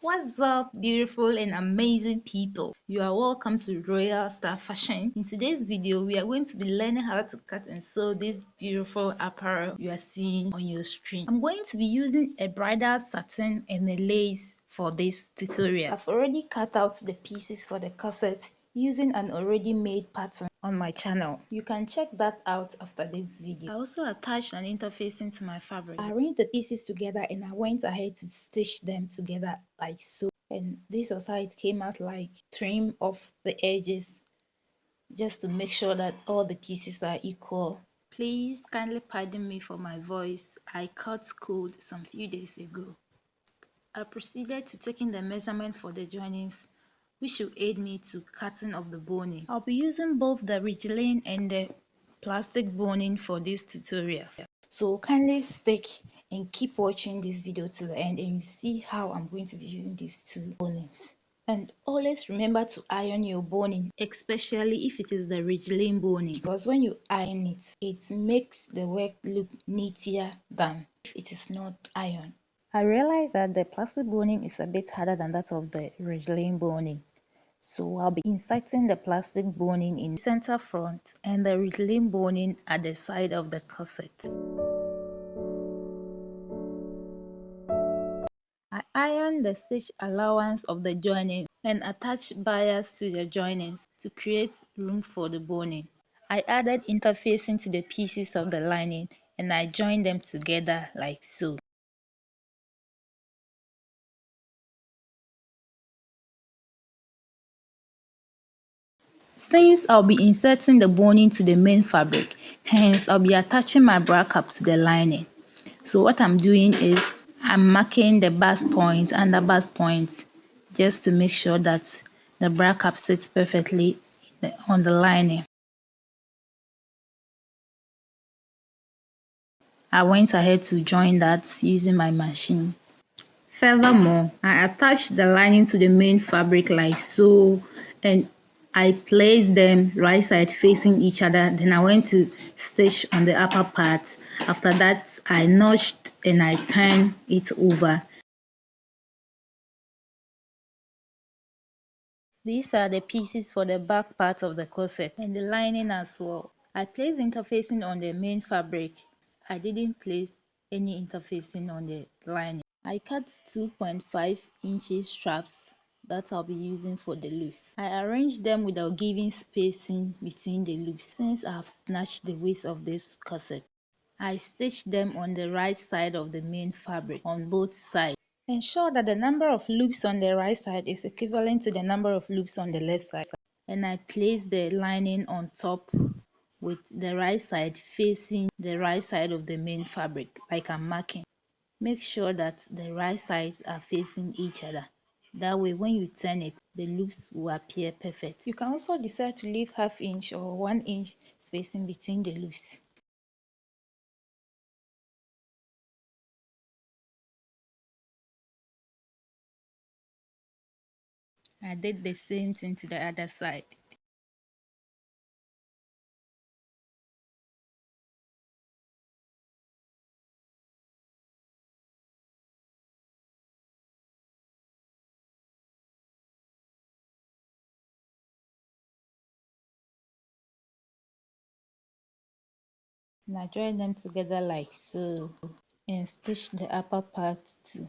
What's up, beautiful and amazing people? You are welcome to Royal Star Fashion. In today's video, we are going to be learning how to cut and sew this beautiful apparel you are seeing on your screen. I'm going to be using a bridal satin and a lace for this tutorial. I've already cut out the pieces for the corset using an already made pattern on my channel. You can check that out after this video. I also attached an interfacing to my fabric. I arranged the pieces together and I went ahead to stitch them together like so. And this was how it came out, like trim off the edges just to make sure that all the pieces are equal. Please kindly pardon me for my voice. I caught cold some few days ago. I proceeded to taking the measurements for the joinings, which will aid me to cutting of the boning. I'll be using both the ridgeline and the plastic boning for this tutorial. So kindly stick and keep watching this video till the end and you see how I'm going to be using these two bonings. And always remember to iron your boning, especially if it is the ridgeline boning, because when you iron it, it makes the work look neater than if it is not ironed. I realized that the plastic boning is a bit harder than that of the ridgeline boning. So I'll be inserting the plastic boning in the center front and the ridgeline boning at the side of the corset. I ironed the stitch allowance of the joining and attached bias to the joinings to create room for the boning. I added interfacing to the pieces of the lining and I joined them together like so. Since I'll be inserting the boning to the main fabric, hence I'll be attaching my bra cap to the lining. So what I'm doing is I'm marking the bust point and the bust point just to make sure that the bra cap sits perfectly on the lining. I went ahead to join that using my machine. Furthermore, I attached the lining to the main fabric like so, and I placed them right side facing each other. Then I went to stitch on the upper part. After that, I notched and I turned it over. These are the pieces for the back part of the corset and the lining as well. I placed interfacing on the main fabric. I didn't place any interfacing on the lining. I cut 2.5 inches straps that I'll be using for the loops. I arranged them without giving spacing between the loops since I have snatched the waist of this corset. I stitched them on the right side of the main fabric on both sides. Ensure that the number of loops on the right side is equivalent to the number of loops on the left side. And I place the lining on top with the right side facing the right side of the main fabric like I'm marking. Make sure that the right sides are facing each other. That way when you turn it, the loops will appear perfect. You can also decide to leave half inch or 1 inch spacing between the loops. I did the same thing to the other side. And I join them together like so and stitch the upper part too.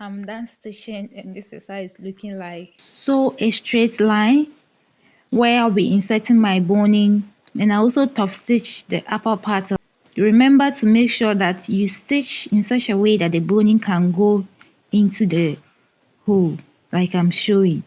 I'm done stitching and this is how it's looking like. Sew a straight line where I'll be inserting my boning, and I also top stitch the upper part of. Remember to make sure that you stitch in such a way that the boning can go into the hole like I'm showing.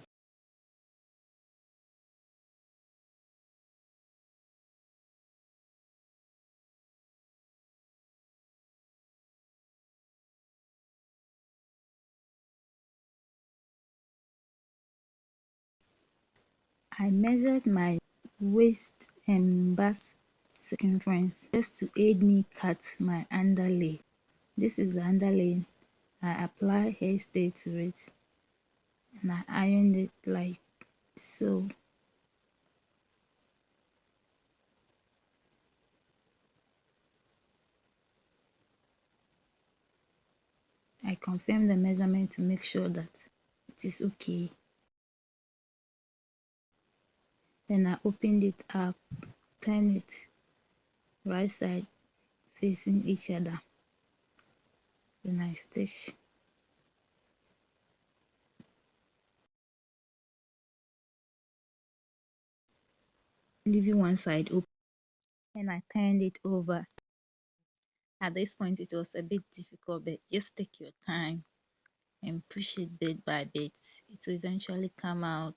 I measured my waist and bust circumference just to aid me cut my underlay. This is the underlay. I apply hairstay to it and I ironed it like so. I confirm the measurement to make sure that it is okay. Then I opened it up, turn it right side facing each other. Then I stitch. Leaving one side open, and I turned it over. At this point it was a bit difficult, but just take your time and push it bit by bit. It will eventually come out.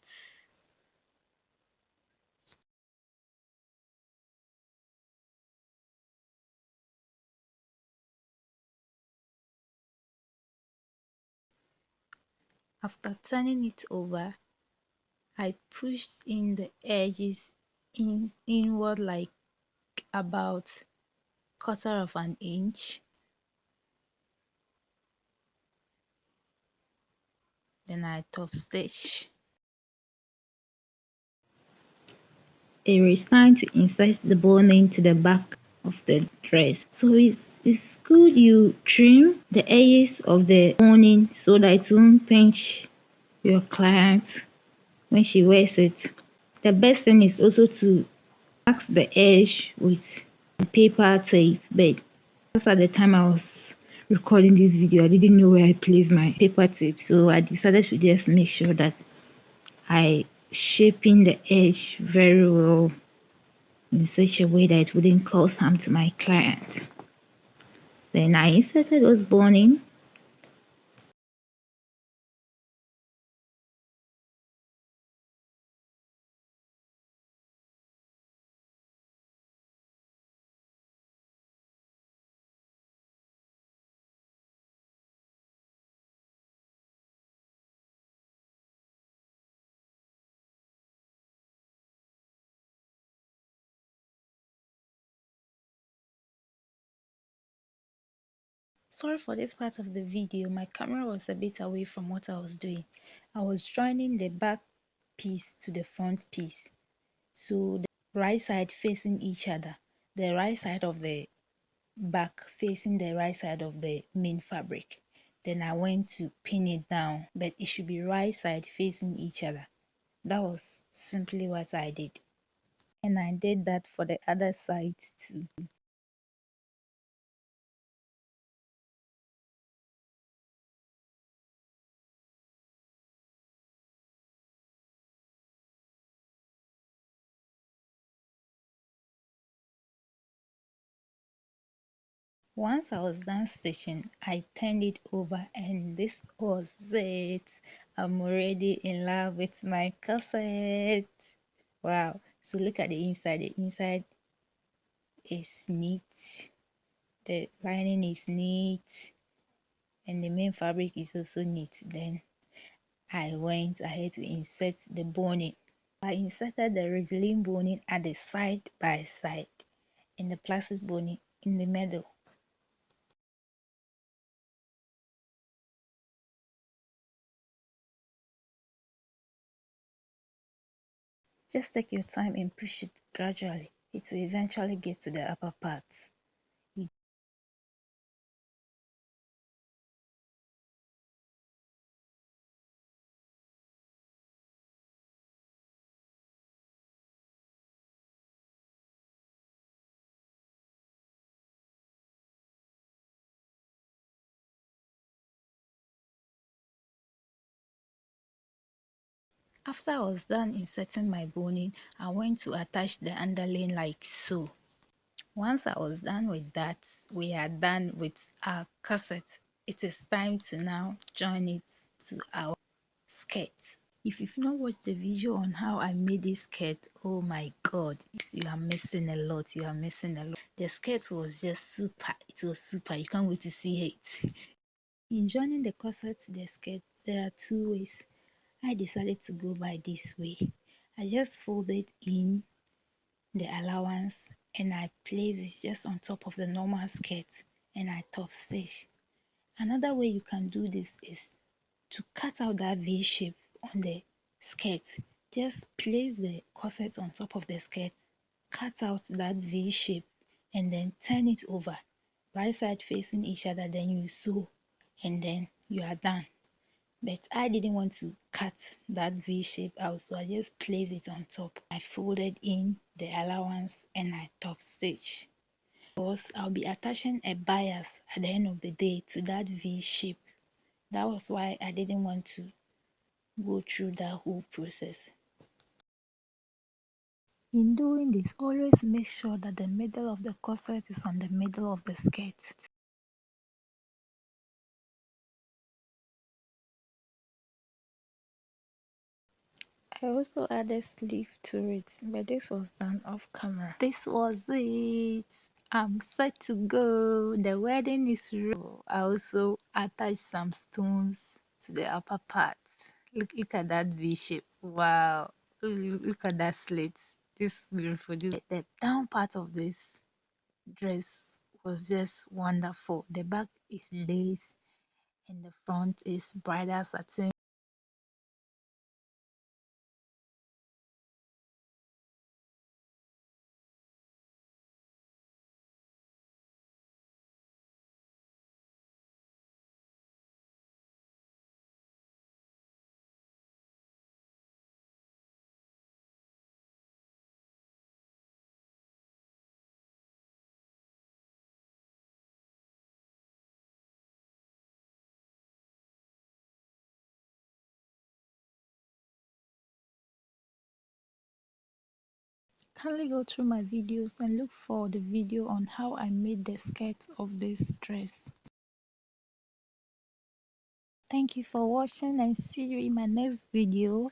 After turning it over, I pushed in the edges inward like about quarter of an inch. Then I top stitch. It is time to insert the boning to the back of the dress. So it's good you trim the edges of the boning so that it won't pinch your client when she wears it. The best thing is also to mask the edge with paper tape, but just at the time I was recording this video, I didn't know where I placed my paper tape, so I decided to just make sure that I shaping the edge very well in such a way that it wouldn't cause harm to my client. Then I inserted those boning. Sorry for this part of the video, my camera was a bit away from what I was doing. I was joining the back piece to the front piece. So the right side facing each other. The right side of the back facing the right side of the main fabric. Then I went to pin it down, but it should be right side facing each other. That was simply what I did. And I did that for the other side too. Once I was done stitching, I turned it over and this was it. I'm already in love with my corset. Wow. So look at the inside. The inside is neat. The lining is neat. And the main fabric is also neat. Then I went ahead to insert the boning. I inserted the revealing boning at the side by side and the plastic boning in the middle. Just take your time and push it gradually. It will eventually get to the upper part. After I was done inserting my boning, I went to attach the underlaying like so. Once I was done with that, we are done with our corset. It is time to now join it to our skirt. If you've not watched the video on how I made this skirt, oh my god, you are missing a lot. You are missing a lot. The skirt was just super. It was super. You can't wait to see it. In joining the corset to the skirt, there are two ways. I decided to go by this way. I just folded in the allowance and I place it just on top of the normal skirt and I top stitch. Another way you can do this is to cut out that V shape on the skirt. Just place the corset on top of the skirt, cut out that V shape and then turn it over, right side facing each other, then you sew and then you are done. But I didn't want to cut that V shape out, so I just placed it on top. I folded in the allowance and I top stitch. Because I'll be attaching a bias at the end of the day to that V shape. That was why I didn't want to go through that whole process. In doing this, always make sure that the middle of the corset is on the middle of the skirt. I also added sleeve to it, but this was done off camera. This was it. I'm set to go. The wedding is real. I also attached some stones to the upper part. Look at that V shape. Wow. Look at that slit. This is beautiful. The down part of this dress was just wonderful. The back is lace and the front is bridal satin. Kindly go through my videos and look for the video on how I made the skirt of this dress. Thank you for watching and see you in my next video.